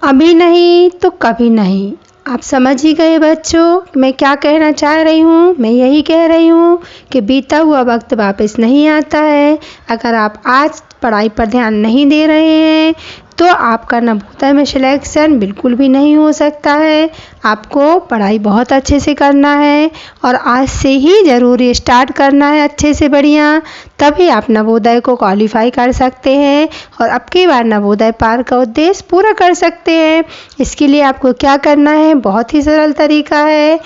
अभी नहीं तो कभी नहीं। आप समझ ही गए बच्चों मैं क्या कहना चाह रही हूँ। मैं यही कह रही हूँ कि बीता हुआ वक्त वापस नहीं आता है। अगर आप आज पढ़ाई पर ध्यान नहीं दे रहे हैं तो आपका नवोदय में सिलेक्शन बिल्कुल भी नहीं हो सकता है। आपको पढ़ाई बहुत अच्छे से करना है और आज से ही ज़रूर स्टार्ट करना है अच्छे से बढ़िया, तभी आप नवोदय को क्वालिफाई कर सकते हैं और अब की बार नवोदय पार का उद्देश्य पूरा कर सकते हैं। इसके लिए आपको क्या करना है, बहुत ही सरल तरीका है।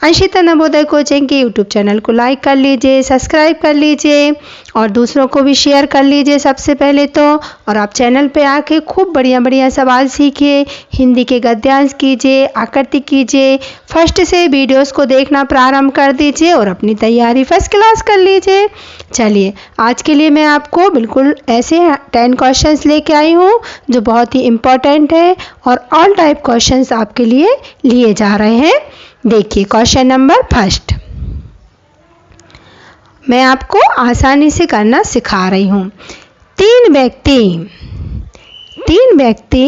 अंशिता नवोदय कोचिंग के यूट्यूब चैनल को लाइक कर लीजिए, सब्सक्राइब कर लीजिए और दूसरों को भी शेयर कर लीजिए सबसे पहले तो। और आप चैनल पे आके खूब बढ़िया बढ़िया सवाल सीखिए, हिंदी के गद्यांश कीजिए, आकृति कीजिए। फर्स्ट से वीडियोस को देखना प्रारंभ कर दीजिए और अपनी तैयारी फर्स्ट क्लास कर लीजिए। चलिए आज के लिए मैं आपको बिल्कुल ऐसे 10 क्वेश्चंस लेके आई हूँ जो बहुत ही इम्पोर्टेंट है और ऑल टाइप क्वेश्चंस आपके लिए लिए जा रहे हैं। देखिए क्वेश्चन नंबर फर्स्ट मैं आपको आसानी से करना सिखा रही हूँ। तीन व्यक्ति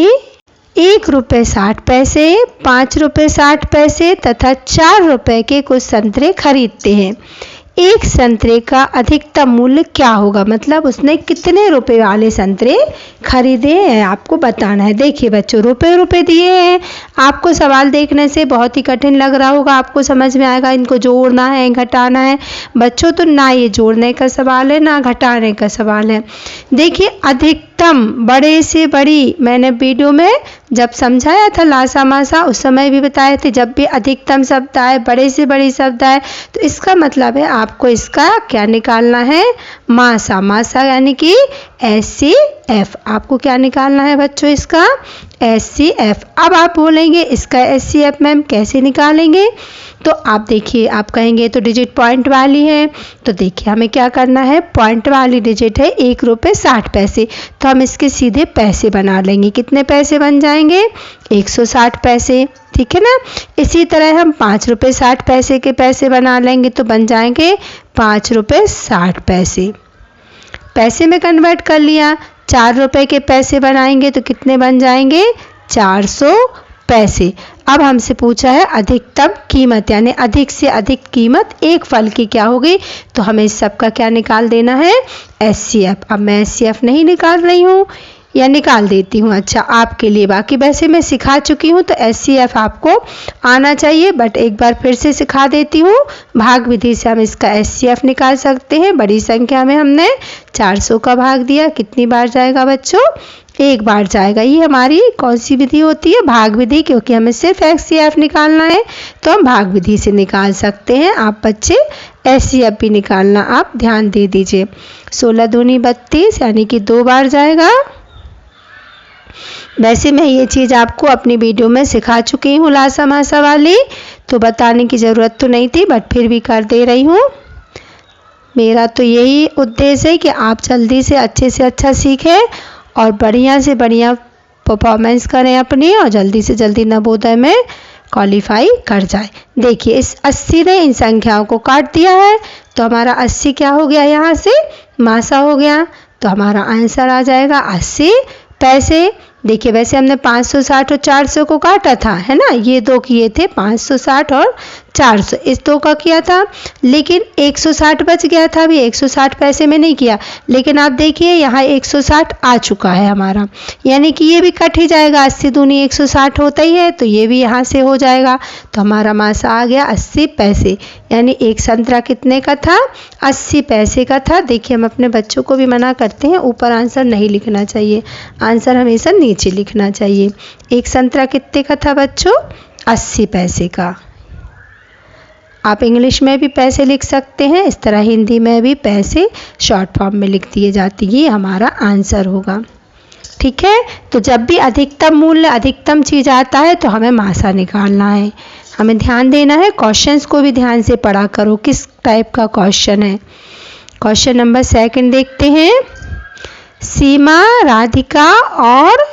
1 रुपये 60 पैसे, 5 रुपये 60 पैसे तथा 4 रुपये के कुछ संतरे खरीदते हैं। एक संतरे का अधिकतम मूल्य क्या होगा, मतलब उसने कितने रुपए वाले संतरे खरीदे हैं आपको बताना है। देखिए बच्चों रुपए दिए हैं। आपको सवाल देखने से बहुत ही कठिन लग रहा होगा, आपको समझ में आएगा इनको जोड़ना है घटाना है। बच्चों तो ना ये जोड़ने का सवाल है ना घटाने का सवाल है। देखिए अधिकतम बड़े से बड़ी, मैंने वीडियो में जब समझाया था लासा मासा उस समय भी बताए थे, जब भी अधिकतम शब्द आए बड़े से बड़ी शब्द आए तो इसका मतलब है आपको इसका क्या निकालना है, मासा यानी कि SCF। आपको क्या निकालना है बच्चों, इसका SCF। अब आप बोलेंगे इसका SCF मैम कैसे निकालेंगे, तो आप देखिए आप कहेंगे तो डिजिट पॉइंट वाली है, तो देखिए हमें क्या करना है, पॉइंट वाली डिजिट है 1 रुपये 60 पैसे, तो हम इसके सीधे पैसे बना लेंगे। कितने पैसे बन जाएंगे, 160 पैसे, ठीक है ना। इसी तरह हम 5 रुपये 60 पैसे के पैसे बना लेंगे तो बन जाएंगे 5 रुपये 60 पैसे। पैसे में कन्वर्ट कर लिया। 4 रुपये के पैसे बनाएंगे तो कितने बन जाएंगे, 400 पैसे। अब हमसे पूछा है अधिकतम कीमत, यानी अधिक से अधिक कीमत एक फल की क्या होगी, तो हमें इस सब का क्या निकाल देना है, SCF। अब मैं SCF नहीं निकाल रही हूँ या निकाल देती हूँ, अच्छा आपके लिए, बाकी वैसे मैं सिखा चुकी हूँ तो SCF आपको आना चाहिए, बट एक बार फिर से सिखा देती हूँ। भाग विधि से हम इसका SCF निकाल सकते हैं। बड़ी संख्या में हमने 400 का भाग दिया, कितनी बार जाएगा बच्चों, एक बार जाएगा। ये हमारी कौन सी विधि होती है, भाग विधि, क्योंकि हमें सिर्फ SCF निकालना है तो हम भाग विधि से निकाल सकते हैं। आप बच्चे SCF भी निकालना आप ध्यान दे दीजिए। 16 दूनी 32 यानी कि 2 बार जाएगा। वैसे मैं ये चीज़ आपको अपनी वीडियो में सिखा चुकी हूँ लासा मासा वाली, तो बताने की ज़रूरत तो नहीं थी, बट फिर भी कर दे रही हूँ। मेरा तो यही उद्देश्य है कि आप जल्दी से अच्छा सीखें और बढ़िया से बढ़िया परफॉर्मेंस करें अपनी और जल्दी से जल्दी नवोदय में क्वालिफाई कर जाए। देखिए इस 80 ने इन संख्याओं को काट दिया है तो हमारा 80 क्या हो गया, यहाँ से मासा हो गया, तो हमारा आंसर आ जाएगा 80 पैसे। देखिए वैसे हमने 560 और 400 को काटा था, है ना, ये दो किए थे 560 और 400, इस दो का किया था, लेकिन 160 बच गया था। अभी 160 पैसे में नहीं किया, लेकिन आप देखिए यहाँ 160 आ चुका है हमारा, यानी कि ये भी कट ही जाएगा। 80 दूनी 160 होता ही है, तो ये भी यहाँ से हो जाएगा, तो हमारा मासा आ गया 80 पैसे। यानी एक संतरा कितने का था, 80 पैसे का था। देखिए हम अपने बच्चों को भी मना करते हैं ऊपर आंसर नहीं लिखना चाहिए, आंसर हमेशा नीचे लिखना चाहिए। एक संतरा कितने का था बच्चों, 80 पैसे का। आप इंग्लिश में भी पैसे लिख सकते हैं, इस तरह हिंदी में भी पैसे शॉर्ट फॉर्म में लिख दिए जाते हैं, ये हमारा आंसर होगा। ठीक है, तो जब भी अधिकतम मूल्य अधिकतम चीज़ आता है तो हमें मासा निकालना है, हमें ध्यान देना है। क्वेश्चंस को भी ध्यान से पढ़ा करो किस टाइप का क्वेश्चन है। क्वेश्चन नंबर 2 देखते हैं। सीमा, राधिका और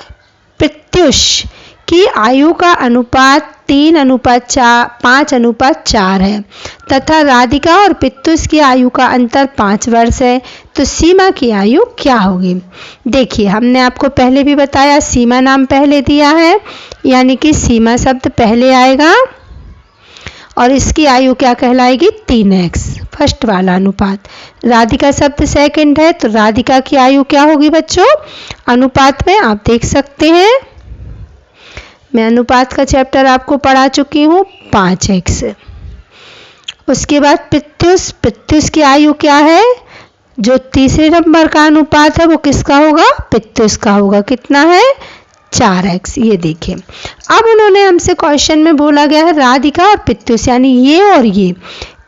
प्रत्युष की आयु का अनुपात 3:5:4 है तथा राधिका और पित्तुस की आयु का अंतर 5 वर्ष है, तो सीमा की आयु क्या होगी? देखिए, हमने आपको पहले भी बताया, सीमा नाम पहले दिया है, यानी कि सीमा शब्द पहले आएगा और इसकी आयु क्या कहलाएगी? 3x, फर्स्ट वाला अनुपात। राधिका शब्द सेकंड है, तो राधिका की आयु क्या होगी बच्चों? अनुपात में आप देख सकते हैं, मैं अनुपात का चैप्टर आपको पढ़ा चुकी हूँ, 5x। उसके बाद पित्तुस की आयु क्या है? जो तीसरे नंबर का अनुपात है वो किसका होगा? पित्तुस का होगा। कितना है? 4x। ये देखिए, अब उन्होंने हमसे क्वेश्चन में बोला गया है राधिका और पित्तुस, यानी ये और ये,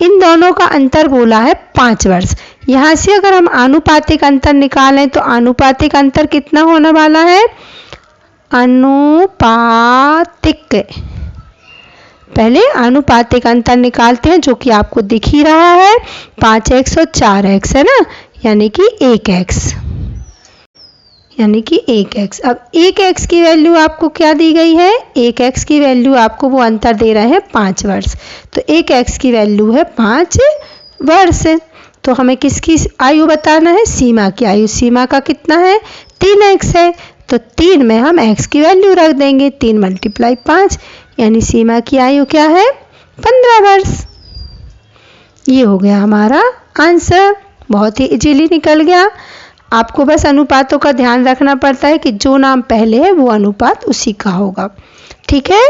इन दोनों का अंतर बोला है 5 वर्ष। यहाँ से अगर हम आनुपातिक अंतर निकालें तो आनुपातिक अंतर कितना होने वाला है? अनुपातिक, पहले आनुपातिक अंतर निकालते हैं जो कि आपको दिख ही रहा है, 5x और 4x है ना, यानी कि 1x, यानी कि 1x। अब 1x की वैल्यू आपको क्या दी गई है? 1x की वैल्यू आपको वो अंतर दे रहे हैं 5 वर्ष, तो 1x की वैल्यू है 5 वर्ष। तो हमें किसकी आयु बताना है? सीमा की आयु। सीमा का कितना है? 3x है, तो 3 में हम x की वैल्यू रख देंगे, 3 × 5, यानी सीमा की आयु क्या है? 15 वर्ष। ये हो गया हमारा आंसर, बहुत ही इजीली निकल गया। आपको बस अनुपातों का ध्यान रखना पड़ता है कि जो नाम पहले है वो अनुपात उसी का होगा। ठीक है,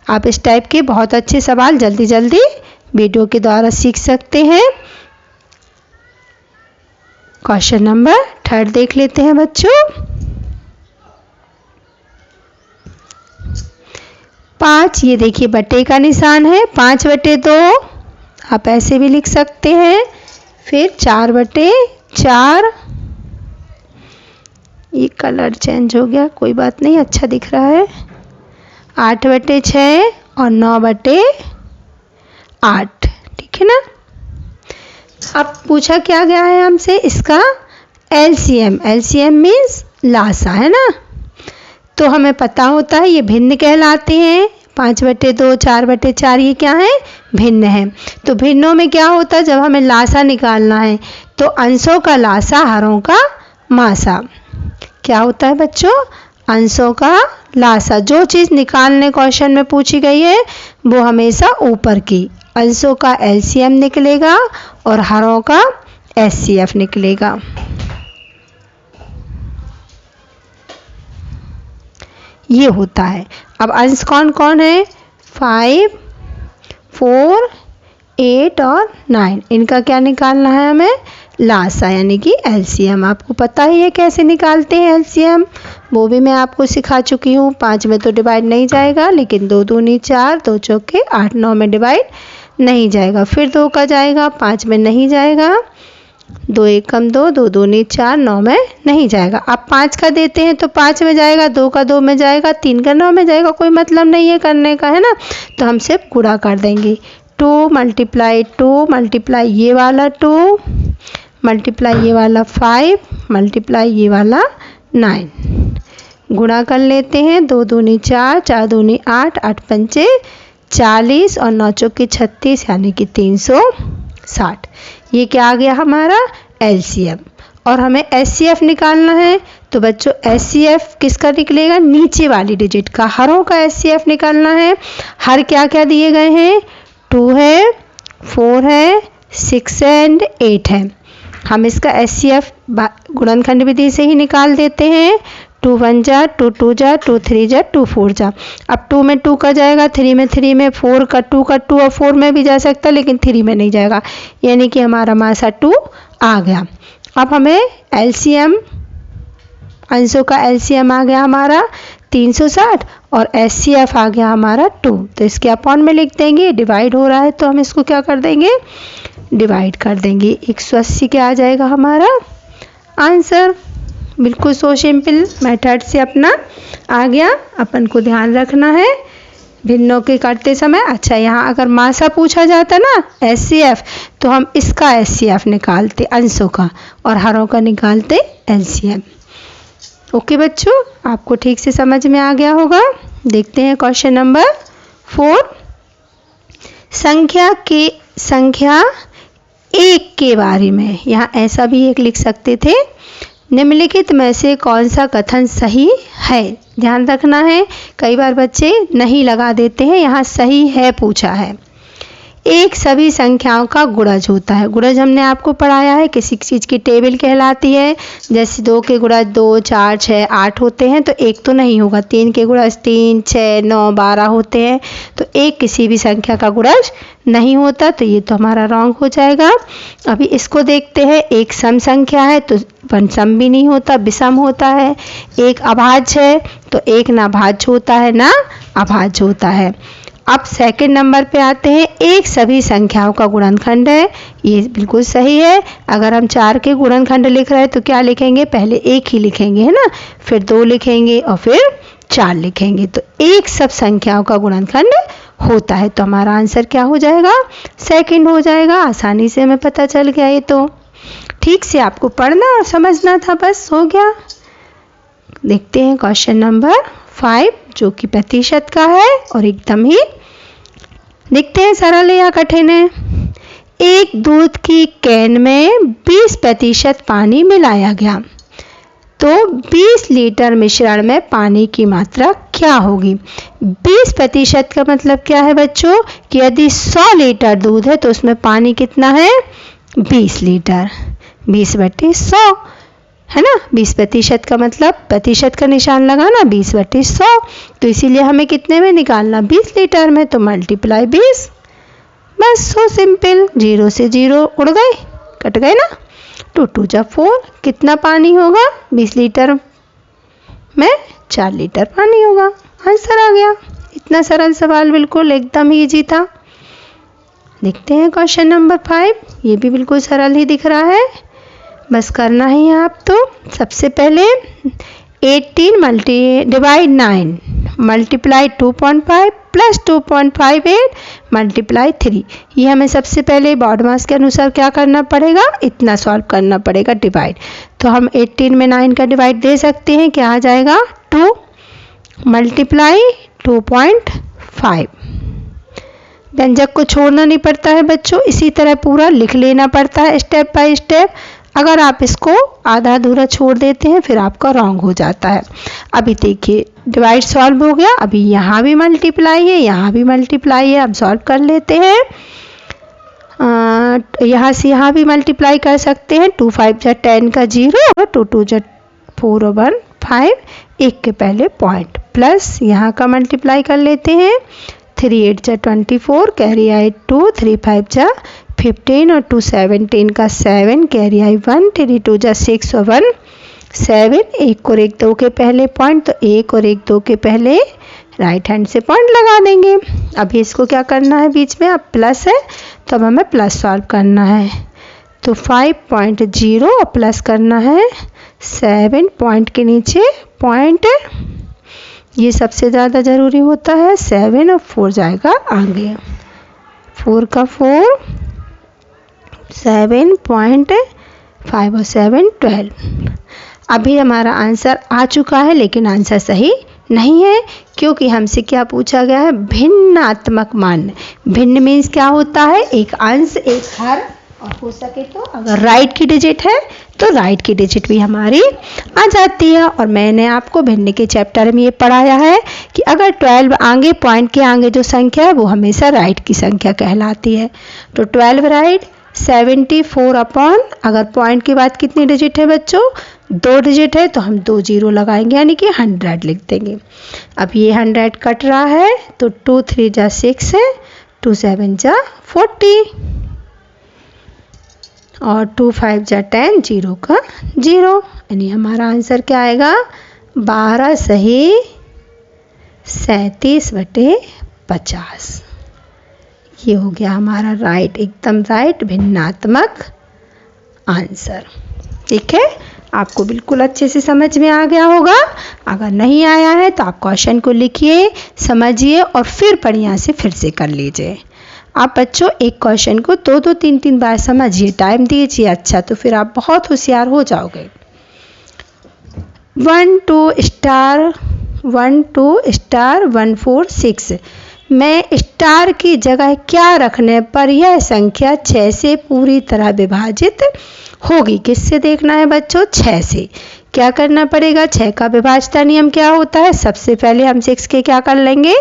आप इस टाइप के बहुत अच्छे सवाल जल्दी जल्दी वीडियो के द्वारा सीख सकते हैं। क्वेश्चन नंबर 3 देख लेते हैं बच्चों। 5, ये देखिए बटे का निशान है, 5/2 आप ऐसे भी लिख सकते हैं, फिर 4/4, ये कलर चेंज हो गया, कोई बात नहीं, अच्छा दिख रहा है, 8/6 और 9/8, ठीक है ना। अब पूछा क्या गया है हमसे? इसका LCM, LCM मीन्स लासा, है ना। तो हमें पता होता है ये भिन्न कहलाते हैं, 5/2, 4/4 ये क्या है? भिन्न है। तो भिन्नों में क्या होता है? जब हमें लासा निकालना है तो अंशों का लासा, हरों का मासा। क्या होता है बच्चों? अंशों का लासा। जो चीज़ निकालने क्वेश्चन में पूछी गई है वो हमेशा ऊपर की, अंशों का LCM निकलेगा और हरों का HCF निकलेगा। ये होता है। अब अंश कौन कौन है? 5, 4, 8 और 9, इनका क्या निकालना है हमें? लासा, यानी कि LCM। आपको पता ही है कैसे निकालते हैं LCM, वो भी मैं आपको सिखा चुकी हूँ। 5 में तो डिवाइड नहीं जाएगा, लेकिन 2 दूनी 4, 2 चौके 8, 9 में डिवाइड नहीं जाएगा, फिर 2 का जाएगा, 5 में नहीं जाएगा, 2 1 कम 2, 2 दूनी 4, 9 में नहीं जाएगा। अब 5 का देते हैं तो 5 में जाएगा, 2 का 2 में जाएगा, 3 का 9 में जाएगा, कोई मतलब नहीं है करने का, है ना। तो हम सिर्फ गुणा कर देंगे, 2 × 2 × ये वाला 2 × ये वाला 5 × ये वाला 9, गुणा कर लेते हैं, 2 दूनी 4, 4 दूनी 8, 8 पंचे 40 और 9 चौके 36, यानी कि 360। ये क्या आ गया हमारा? LCM। और हमें HCF निकालना है, तो बच्चों HCF किसका निकलेगा? नीचे वाली डिजिट का, हरों का HCF निकालना है। हर क्या क्या दिए गए हैं? 2 है, 4 है, 6 एंड 8 है। हम इसका HCF गुणनखंड विधि से ही निकाल देते हैं, 2 1 जा, 2 2 जा, 2 3 जा, 2 4 जा। अब 2 में 2 का जाएगा, 3 में 3 में, 4 का 2 का 2 और 4 में भी जा सकता है, लेकिन 3 में नहीं जाएगा, यानी कि हमारा मासा 2 आ गया। अब हमें LCM, अंशों का LCM आ गया हमारा 360 और HCF आ गया हमारा 2। तो इसके अपॉन में लिख देंगे, डिवाइड हो रहा है तो हम इसको क्या कर देंगे? डिवाइड कर देंगे। 180 क्या आ जाएगा हमारा आंसर। बिल्कुल सो सिंपल मेथड से अपना आ गया। अपन को ध्यान रखना है भिन्नों के करते समय। अच्छा, यहाँ अगर मासा पूछा जाता ना HCF, तो हम इसका HCF निकालते अंशों का और हरों का निकालते LCM। ओके बच्चों, आपको ठीक से समझ में आ गया होगा। देखते हैं क्वेश्चन नंबर 4 संख्या 1 के बारे में, यहाँ ऐसा भी एक लिख सकते थे, निम्नलिखित में से कौन सा कथन सही है। ध्यान रखना है, कई बार बच्चे नहीं लगा देते हैं, यहाँ सही है पूछा है। 1 सभी संख्याओं का गुणज होता है। गुणज हमने आपको पढ़ाया है, किसी चीज़ की टेबल कहलाती है। जैसे 2 के गुणज 2, 4, 6, 8 होते हैं तो 1 तो नहीं होगा। 3 के गुणज 3, 6, 9, 12 होते हैं तो 1 किसी भी संख्या का गुणज नहीं होता, तो ये तो हमारा रॉन्ग हो जाएगा। अभी इसको देखते हैं, 1 सम संख्या है तो 1 सम भी नहीं होता, विषम होता है। 1 अभाज्य है तो 1 ना भाज्य होता है ना अभाज्य होता है। अब सेकंड नंबर पे आते हैं, 1 सभी संख्याओं का गुणनखंड है। ये बिल्कुल सही है। अगर हम 4 के गुणनखंड लिख रहे हैं तो क्या लिखेंगे, पहले 1 ही लिखेंगे, है ना, फिर 2 लिखेंगे और फिर 4 लिखेंगे। तो 1 सब संख्याओं का गुणनखंड होता है, तो हमारा आंसर क्या हो जाएगा, सेकंड हो जाएगा। आसानी से हमें पता चल गया। ये तो ठीक से आपको पढ़ना और समझना था, बस हो गया। देखते हैं क्वेश्चन नंबर 5 जो कि प्रतिशत का है और एकदम ही देखते हैं सरल है या कठिन है। एक दूध की कैन में 20% पानी मिलाया गया तो 20 लीटर मिश्रण में पानी की मात्रा क्या होगी। 20% का मतलब क्या है बच्चों कि यदि 100 लीटर दूध है तो उसमें पानी कितना है, 20 लीटर। 20/100 है ना। 20% का मतलब प्रतिशत का निशान लगाना, 20/100। तो इसीलिए हमें कितने में निकालना, 20 लीटर में, तो मल्टीप्लाई 20। बस सो सिंपल। 0 से 0 उड़ गए, कट गए ना। 2 2 जा 4, कितना पानी होगा 20 लीटर में, 4 लीटर पानी होगा। आंसर आ गया। इतना सरल सवाल, बिल्कुल एकदम ईजी था। देखते हैं क्वेश्चन नंबर 5, ये भी बिल्कुल सरल ही दिख रहा है, बस करना ही है आप। तो सबसे पहले 18 डिवाइड 9 मल्टीप्लाई 2.5 प्लस 2.58 मल्टीप्लाई 3। ये हमें सबसे पहले बॉड मास के अनुसार क्या करना पड़ेगा, इतना सॉल्व करना पड़ेगा डिवाइड। तो हम 18 में 9 का डिवाइड दे सकते हैं, क्या आ जाएगा 2 मल्टीप्लाई 2.5। व्यंजक को छोड़ना नहीं पड़ता है बच्चों, इसी तरह पूरा लिख लेना पड़ता है स्टेप बाय स्टेप। अगर आप इसको आधा अधूरा छोड़ देते हैं फिर आपका रॉन्ग हो जाता है। अभी देखिए डिवाइड सॉल्व हो गया, अभी यहाँ भी मल्टीप्लाई है, यहाँ भी मल्टीप्लाई है। अब सॉल्व कर लेते हैं। यहाँ से यहाँ भी मल्टीप्लाई कर सकते हैं। 2 5 जा 10 का 0, 2 2 जा 4 1 5, 1 के पहले पॉइंट, प्लस यहाँ का मल्टीप्लाई कर लेते हैं। 3 8 जा 24, कैरी आई 2, 3 5 जा 15 और 2 17 का 7, कैरी आई 1, 3 2 जा 6 और 1 7। 1 और 1 2 के पहले पॉइंट, तो 1 और 1 2 के पहले राइट हैंड से पॉइंट लगा देंगे। अभी इसको क्या करना है, बीच में अब प्लस है तो अब हमें प्लस सॉल्व करना है। तो 5.0 और प्लस करना है 7 पॉइंट के नीचे पॉइंट, ये सबसे ज़्यादा ज़रूरी होता है। 7 और 4 जाएगा आगे, 4 का 4, 7.5 और 7 12। अभी हमारा आंसर आ चुका है, लेकिन आंसर सही नहीं है क्योंकि हमसे क्या पूछा गया है, भिन्नात्मक मान। भिन्न मीन्स क्या होता है, एक अंश एक हर, और हो सके तो अगर राइट की डिजिट है तो राइट की डिजिट भी हमारी आ जाती है। और मैंने आपको भिन्न के चैप्टर में ये पढ़ाया है कि अगर 12 आगे पॉइंट के आगे जो संख्या है वो हमेशा राइट की संख्या कहलाती है। तो 12 राइट, 74 अपॉन, अगर पॉइंट के बाद कितनी डिजिट है बच्चों, 2 डिजिट है तो हम 2 0 लगाएंगे, यानी कि 100 लिख देंगे। अब ये 100 कट रहा है तो 2 3 जा 6 है, 2 7 जा 40 और 2 5 जा 10, 0 का 0, यानी हमारा आंसर क्या आएगा 12 सही 37/50। ये हो गया हमारा राइट, एकदम राइट भिन्नात्मक आंसर। ठीक है, आपको बिल्कुल अच्छे से समझ में आ गया होगा। अगर नहीं आया है तो आप क्वेश्चन को लिखिए, समझिए और फिर बढ़िया से फिर से कर लीजिए। आप बच्चों एक क्वेश्चन को 2 3 3 बार समझिए, टाइम दीजिए अच्छा, तो फिर आप बहुत होशियार हो जाओगे। 1 2 स्टार 1 4 6 में स्टार की जगह क्या रखने पर यह संख्या 6 से पूरी तरह विभाजित होगी? किससे देखना है बच्चों? 6 से। क्या करना पड़ेगा? 6 का विभाज्यता नियम क्या होता है? सबसे पहले हम 6 के क्या कर लेंगे?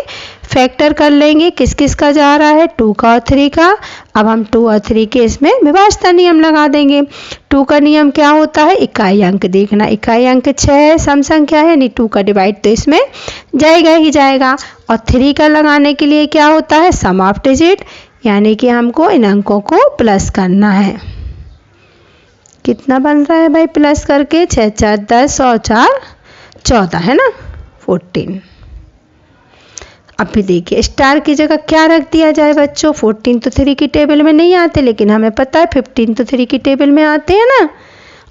फैक्टर कर लेंगे। किस किस का जा रहा है? 2 का और 3 का। अब हम 2 और 3 के इसमें विभाज्यता नियम लगा देंगे। 2 का नियम क्या होता है? इकाई अंक देखना। इकाई अंक 6 है, सम संख्या है, यानी 2 का डिवाइड तो इसमें जाएगा ही जाएगा। और 3 का लगाने के लिए क्या होता है? सम ऑफ डिजिट, यानी कि हमको इन अंकों को प्लस करना है। कितना बन रहा है भाई प्लस करके? 6 4 10 और 4 14 है ना, 14। अब भी देखिए स्टार की जगह क्या रख दिया जाए बच्चों? 14 तो 3 की टेबल में नहीं आते, लेकिन हमें पता है 15 तो 3 की टेबल में आते हैं ना।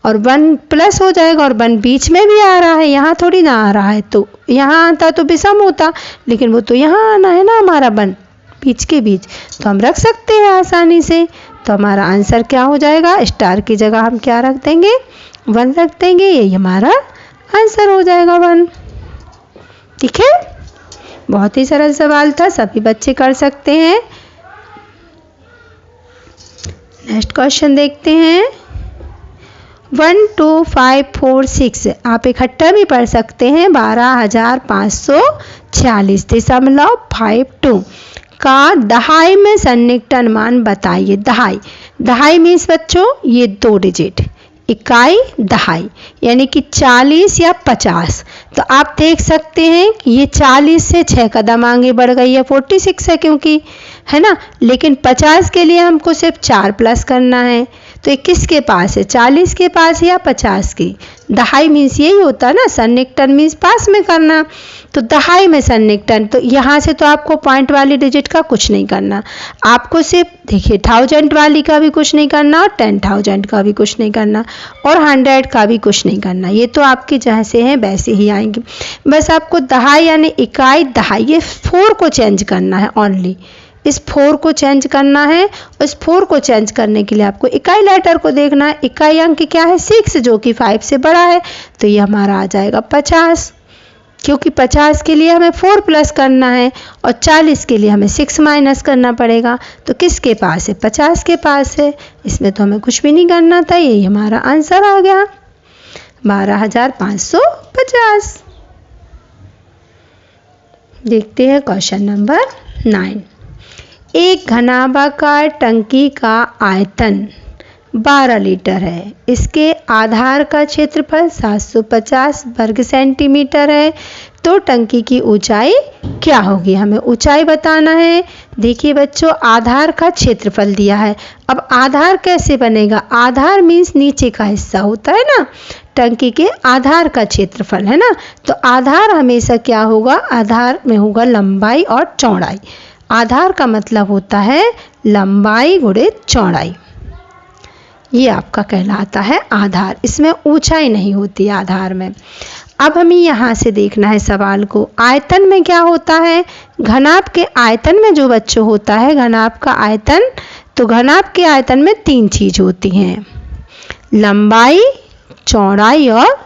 और 1 प्लस हो जाएगा, और 1 बीच में भी आ रहा है, यहाँ थोड़ी ना आ रहा है। तो यहाँ आता तो विषम होता, लेकिन वो तो यहाँ आना है ना हमारा 1 बीच के बीच, तो हम रख सकते हैं आसानी से। तो हमारा आंसर क्या हो जाएगा? स्टार की जगह हम क्या रख देंगे? 1 रख देंगे। यही हमारा आंसर हो जाएगा 1। ठीक है, बहुत ही सरल सवाल था, सभी बच्चे कर सकते हैं। नेक्स्ट क्वेश्चन देखते हैं। 1 2 5 4 6 आप इकट्ठा भी पढ़ सकते हैं। 12,546.52 का दहाई में सन्निकटन अनुमान बताइए। दहाई, दहाई मीन्स बच्चों ये 2 डिजिट, इकाई दहाई, यानी कि 40 या 50। तो आप देख सकते हैं कि ये 40 से 6 कदम आगे बढ़ गई है, 46 है क्योंकि, है ना। लेकिन 50 के लिए हमको सिर्फ 4 प्लस करना है। तो ये किसके पास है? 40 के पास है या 50 की? दहाई मीन्स यही होता है ना, सन्निकटन मीन्स पास में करना। तो दहाई में सन्निकटन, तो यहाँ से तो आपको पॉइंट वाली डिजिट का कुछ नहीं करना, आपको सिर्फ देखिए 1000 वाली का भी कुछ नहीं करना, और 10,000 का भी कुछ नहीं करना, और 100 का भी कुछ नहीं करना। ये तो आपके जैसे हैं वैसे ही आएंगे। बस आपको दहाई यानी इकाई दहाई, ये 4 को चेंज करना है ओनली। इस 4 को चेंज करना है। उस 4 को चेंज करने के लिए आपको इकाई लेटर को देखना है। इकाई अंक क्या है? 6, जो कि 5 से बड़ा है। तो ये हमारा आ जाएगा 50, क्योंकि 50 के लिए हमें 4 प्लस करना है, और 40 के लिए हमें 6 माइनस करना पड़ेगा। तो किसके पास है? 50 के पास है। इसमें तो हमें कुछ भी नहीं करना था, यही हमारा आंसर आ गया 12,550। देखते हैं क्वेश्चन नंबर 9। एक घनाभाकार टंकी का आयतन 12 लीटर है। इसके आधार का क्षेत्रफल 750 वर्ग सेंटीमीटर है। तो टंकी की ऊंचाई क्या होगी? हमें ऊंचाई बताना है। देखिए बच्चों, आधार का क्षेत्रफल दिया है। अब आधार कैसे बनेगा? आधार मीन्स नीचे का हिस्सा होता है ना, टंकी के आधार का क्षेत्रफल, है ना। तो आधार हमेशा क्या होगा? आधार में होगा लंबाई और चौड़ाई। आधार का मतलब होता है लंबाई गुणित चौड़ाई, ये आपका कहलाता है आधार। इसमें ऊंचाई नहीं होती आधार में। अब हमें यहाँ से देखना है सवाल को। आयतन में क्या होता है? घनाभ के आयतन में जो बच्चों होता है घनाभ का आयतन, तो घनाभ के आयतन में 3 चीज होती हैं, लंबाई, चौड़ाई और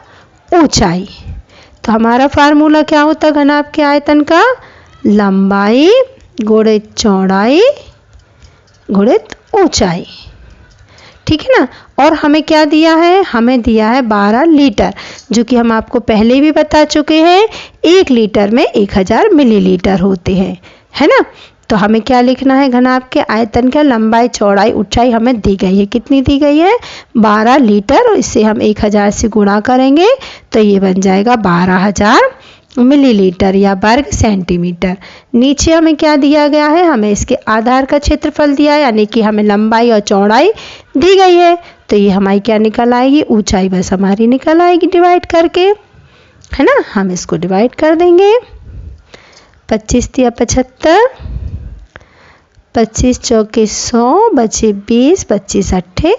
ऊंचाई। तो हमारा फार्मूला क्या होता है घनाभ के आयतन का? लंबाई गुणित चौड़ाई गुणित ऊंचाई। ठीक है ना। और हमें क्या दिया है? हमें दिया है 12 लीटर, जो कि हम आपको पहले भी बता चुके हैं। 1 लीटर में 1000 मिलीलीटर होते हैं, है ना। तो हमें क्या लिखना है? घनाभ के आयतन का लंबाई, चौड़ाई, ऊंचाई हमें दी गई है। कितनी दी गई है? 12 लीटर। और इससे हम 1000 से गुणा करेंगे तो ये बन जाएगा 12,000 मिलीलीटर या वर्ग सेंटीमीटर। नीचे हमें क्या दिया गया है? हमें इसके आधार का क्षेत्रफल दिया है, यानी कि हमें लंबाई और चौड़ाई दी गई है। तो ये हमारी क्या निकल आएगी? ऊंचाई बस हमारी निकल आएगी डिवाइड करके, है ना। हम इसको डिवाइड कर देंगे। 25 या 75, 25 चौके 100, बचे 20, 25 अट्ठे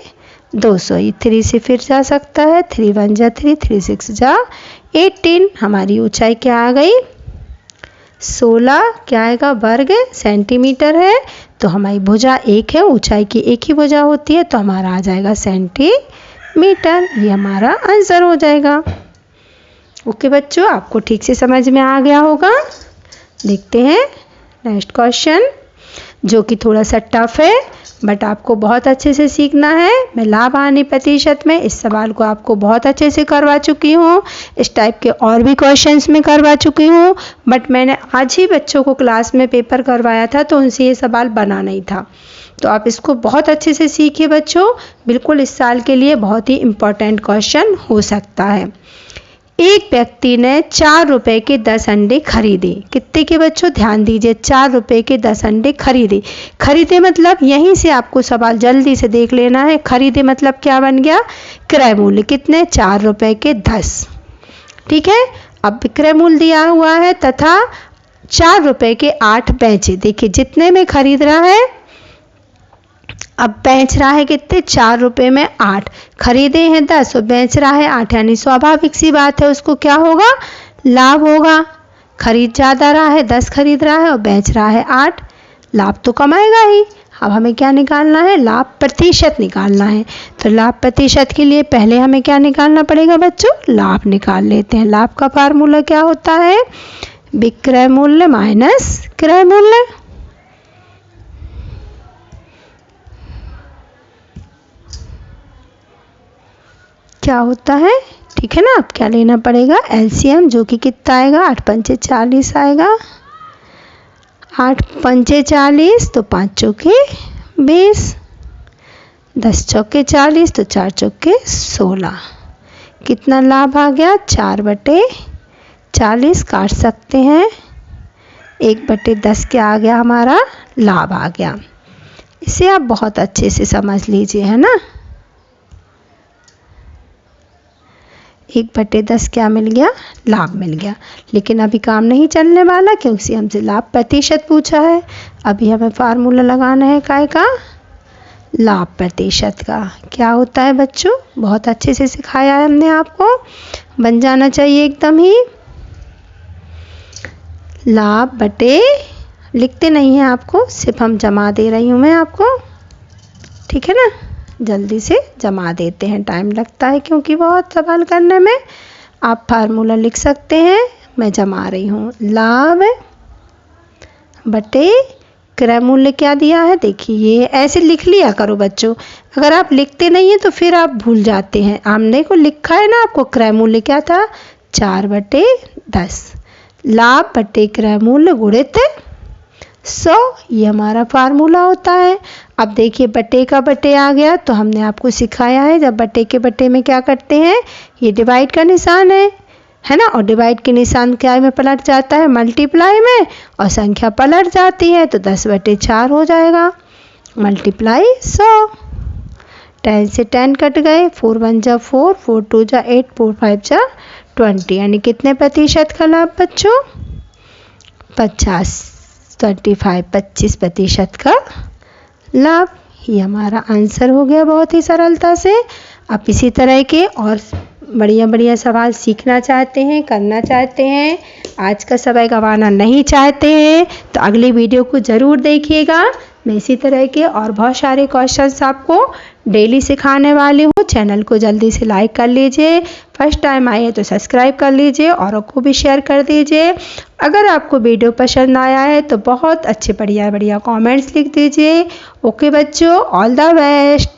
200। ये 3 से फिर जा सकता है, 3 1 जा 3, 3 6 जा 18। हमारी ऊंचाई क्या आ गई? 16 क्या आएगा? वर्ग सेंटीमीटर है। तो हमारी भुजा 1 है, ऊंचाई की 1 ही भुजा होती है, तो हमारा आ जाएगा सेंटीमीटर। ये हमारा आंसर हो जाएगा। ओके बच्चों, आपको ठीक से समझ में आ गया होगा। देखते हैं नेक्स्ट क्वेश्चन, जो कि थोड़ा सा टफ है बट आपको बहुत अच्छे से सीखना है। मैं लाभ हानि प्रतिशत में इस सवाल को आपको बहुत अच्छे से करवा चुकी हूँ। इस टाइप के और भी क्वेश्चंस में करवा चुकी हूँ, बट मैंने आज ही बच्चों को क्लास में पेपर करवाया था तो उनसे ये सवाल बना नहीं था। तो आप इसको बहुत अच्छे से सीखिए बच्चों, बिल्कुल इस साल के लिए बहुत ही इम्पोर्टेंट क्वेश्चन हो सकता है। एक व्यक्ति ने 4 रुपए के 10 अंडे खरीदे। कितने के बच्चों, ध्यान दीजिए, 4 रुपए के 10 अंडे खरीदे। खरीदे मतलब यहीं से आपको सवाल जल्दी से देख लेना है। खरीदे मतलब क्या बन गया, क्रय मूल्य। कितने, 4 रुपए के 10। ठीक है, अब विक्रय मूल्य दिया हुआ है तथा 4 रुपए के 8 बेचे। देखिए जितने में खरीद रहा है, अब बेच रहा है कितने, 4 रुपए में 8। खरीदे हैं 10 और बेच रहा है 8, यानी स्वाभाविक सी बात है उसको क्या होगा, लाभ होगा। खरीद ज़्यादा रहा है, 10 खरीद रहा है और बेच रहा है 8, लाभ तो कमाएगा ही। अब हमें क्या निकालना है, लाभ प्रतिशत निकालना है। तो लाभ प्रतिशत के लिए पहले हमें क्या निकालना पड़ेगा बच्चों, लाभ निकाल लेते हैं। लाभ का फार्मूला क्या होता है, विक्रय मूल्य माइनस क्रय मूल्य। क्या होता है, ठीक है ना। अब क्या लेना पड़ेगा, एलसीएम, जो कि कितना आएगा, 8 पंचे 40 आएगा। 8 पंचे 40 तो 5 चौके 20, 10 चौके 40 तो 4 चौके 16। कितना लाभ आ गया, 4/40 काट सकते हैं, 1/10 क्या आ गया, हमारा लाभ आ गया। इसे आप बहुत अच्छे से समझ लीजिए, है ना। 1/10 क्या मिल गया, लाभ मिल गया। लेकिन अभी काम नहीं चलने वाला क्योंकि हमसे लाभ प्रतिशत पूछा है। अभी हमें फार्मूला लगाना है काय का, लाभ प्रतिशत का। क्या होता है बच्चों, बहुत अच्छे से सिखाया है हमने आपको, बन जाना चाहिए एकदम ही। लाभ बटे, लिखते नहीं है आपको, सिर्फ हम जमा दे रही हूँ मैं आपको, ठीक है ना। जल्दी से जमा देते हैं, टाइम लगता है क्योंकि बहुत सवाल करने में। आप फार्मूला लिख सकते हैं, मैं जमा रही हूँ। लाभ बटे क्रय मूल्य क्या दिया है, देखिए ये ऐसे लिख लिया करो बच्चों। अगर आप लिखते नहीं हैं तो फिर आप भूल जाते हैं। हमने को लिखा है ना आपको, क्रय मूल्य क्या था, 4/10। लाभ बटे क्रय मूल्य गुणित 100, ये हमारा फार्मूला होता है। अब देखिए बटे का बटे आ गया, तो हमने आपको सिखाया है जब बटे के बटे में क्या करते हैं, ये डिवाइड का निशान है ना। और डिवाइड के निशान क्या में पलट जाता है, मल्टीप्लाई में, और संख्या पलट जाती है तो 10/4 हो जाएगा, मल्टीप्लाई 100। 10 से 10 कट गए, 4 1 जा 4, 4 2 जा 8, 4 5 जा 20, यानी कितने प्रतिशत का लाभ बच्चों, 25% का लाभ। ये हमारा आंसर हो गया बहुत ही सरलता से। आप इसी तरह के और बढ़िया बढ़िया सवाल सीखना चाहते हैं, करना चाहते हैं, आज का समय गंवाना नहीं चाहते हैं, तो अगली वीडियो को ज़रूर देखिएगा। मैं इसी तरह के और बहुत सारे क्वेश्चंस आपको डेली सिखाने वाली हूँ। चैनल को जल्दी से लाइक कर लीजिए, फर्स्ट टाइम आए तो सब्सक्राइब कर लीजिए, औरों को भी शेयर कर दीजिए। अगर आपको वीडियो पसंद आया है तो बहुत अच्छे बढ़िया बढ़िया कमेंट्स लिख दीजिए। ओके बच्चों, ऑल द बेस्ट।